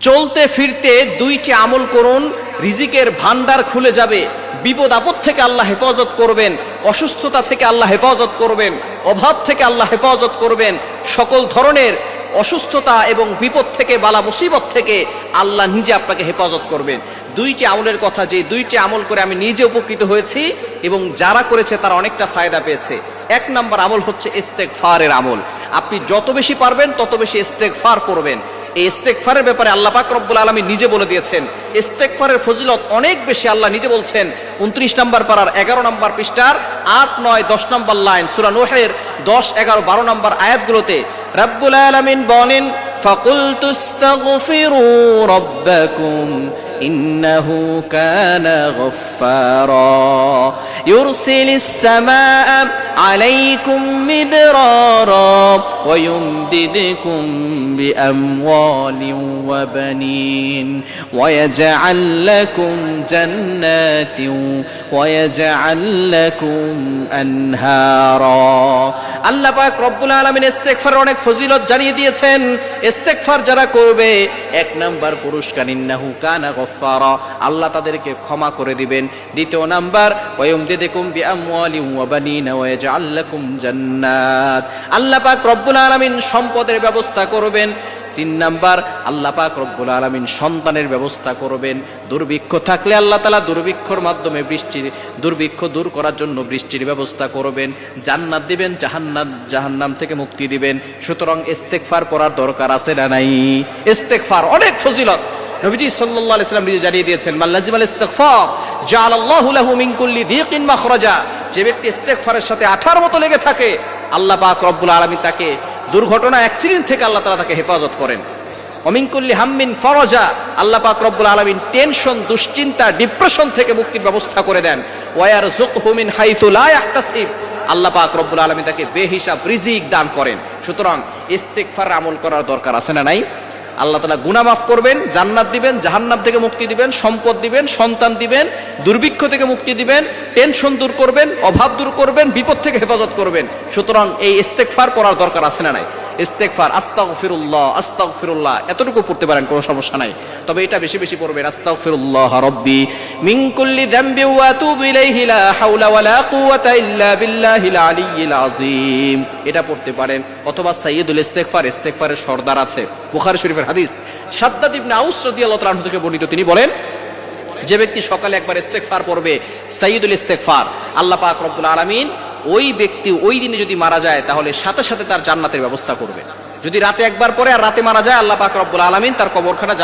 চলতে ফিরতে দুইটি আমল করুন, রিজিকের ভান্ডার খুলে যাবে। বিপদ আপদ থেকে আল্লাহ হেফাজত করবেন, অসুস্থতা থেকে আল্লাহ হেফাজত করবেন, অভাব থেকে আল্লাহ হেফাজত করবেন, সকল ধরনের অসুস্থতা এবং বিপদ থেকে, বালা মুসিবত থেকে আল্লাহ নিজে আপনাকে হেফাজত করবেন। দুইটি আমলের কথা, যে দুইটি আমল করে আমি নিজে উপকৃত হয়েছি এবং যারা করেছে তারা অনেকটা ফায়দা পেয়েছে। এক নম্বর আমল হচ্ছে ইস্তেগফারের আমল। আপনি যত বেশি পারবেন তত বেশি ইস্তেগফার করবেন। এই ইস্তেগফারের ব্যাপারে আল্লাহ পাক রব্বুল আলামিন নিজে বলে দিয়েছেন। ইস্তেগফারের ফজিলত অনেক বেশি, আল্লাহ নিজে বলছেন 29 নম্বর পারার 11 নম্বর পৃষ্ঠার 8, 9, 10 নম্বর লাইন সূরা নূহের 10, 11, 12 নম্বর আয়াতগুলোতে রব্বুল আলামিন বলেন, ফাকুলতুস্তাগফিরু রাব্বাকুম ইন্নাহু কানা গফফারা ইউরসিলিস সামাআ আলাইকুম মিদরারা ওয়া ইউমদিদকুম বিআমওয়ালিন ওয়া বানিন ওয়া ইয়াজআল লাকুম জান্নাতিন ওয়া ইয়াজআল লাকুম আনহারা। আল্লাহ পাক রব্বুল আলামিন ইস্তেগফারের অনেক ফজিলত জানিয়ে দিয়েছেন। ইস্তেগফার যারা করবে, এক নাম্বার পুরস্কার ইন্নাহু কানা গফফারা, আল্লাহ তাদেরকে ক্ষমা করে দিবেন। দ্বিতীয় নাম্বার ওয়া ইউমদিদকুম বিআমওয়ালিন ওয়া বানিন ওয়া ইয়াজআল লাকুম জান্নাত, আল্লাহ পাক রব্বুল আলামিন সম্পদের ব্যবস্থা করবেন। 3 নাম্বার আল্লাহ পাক রব্বুল আলামিন সন্তানের ব্যবস্থা করবেন। দুর্ভিক্ষ থাকলে আল্লাহ তাআলা দুর্ভিক্ষর মাধ্যমে দুর্ভিক্ষ দূর করার জন্য বৃষ্টির ব্যবস্থা করবেন। জান্নাত দিবেন, জাহান্নাম থেকে মুক্তি দিবেন। সুতরাং ইস্তেগফার পড়ার দরকার আছে না নাই? ইস্তেগফার অনেক ফজিলত নবীজি সাল্লাল্লাহু আলাইহি ওয়াসাল্লাম নিজে জানিয়ে দিয়েছেন, মান লাজিমাল ইস্তিগফার জাআলাল্লাহু লাহু মিন কুল্লি যিকিন মাখরাজা। যে ব্যক্তি ইস্তেগফারের সাথে আঠার মতো লেগে থাকে, আল্লাহ পাক রব্বুল আলামিন তাকে দুর্ঘটনা, অ্যাক্সিডেন্ট থেকে আল্লাহ তাআলা তাকে হেফাজত করেন। ওয়া মিন কুল্লি হাম্মিন ফারাজা, আল্লাহ পাক রব্বুল আলামিন টেনশন, দুশ্চিন্তা, ডিপ্রেশন থেকে মুক্তির ব্যবস্থা করে দেন। ওয়া ইয়ারযুকহু মিন হাইথু লা ইয়াহতাসিব, আল্লাহ পাক রব্বুল আলামিন তাকে বেহিসাব রিজিক দান করেন। সুতরাং ইস্তেগফার আমল করার দরকার আছে না নাই? আল্লাহ তাআলা গুনাহ মাফ করবেন, জান্নাত দিবেন, জাহান্নাম থেকে মুক্তি দিবেন, সম্পদ দিবেন, সন্তান দিবেন, দুর্ভিক্ষ থেকে মুক্তি দিবেন, টেনশন দূর করবেন, অভাব দূর করবেন, বিপদ থেকে হেফাজত করবেন। সুতরাং এই ইস্তেগফার পড়ার দরকার আছে না নাই? ইস্তেগফার আস্তাগফিরুল্লাহ আস্তাগফিরুল্লাহ এতটুকু পড়তে পারেন, কোনো সমস্যা নাই। তবে এটা বেশি বেশি পড়বেন, আস্তাগফিরুল্লাহ রাব্বি মিন কুল্লি যামবি ওয়া আতুবু ইলাইহি লা হাওলা ওয়ালা কুওয়াতা ইল্লা বিল্লাহিল আলিয়্যিল আযীম, এটা পড়তে পারেন। অথবা সাইয়্যিদুল ইস্তেগফার, ইস্তেগফারের সরদার আছে, বুখারী শরীফের হাদিস। শাদ্দাদ ইবনে আউস রাদিয়াল্লাহু তাআলা থেকে বর্ণিত, তিনি বলেন, যে ব্যক্তি সকালে একবার ইস্তেগফার পড়বে, সাইয়্যিদুল ইস্তেগফার, আল্লাহ পাক রব্বুল আলামিন ওই ব্যক্তি ওই দিনে যদি মারা যায় তাহলে সাথে সাথে তার জান্নাতের ব্যবস্থা করবে। যদি রাতে একবার পড়ে আর রাতে মারা যায়, আল্লাহ পাক রব্বুল আলামিন তার কবরখানা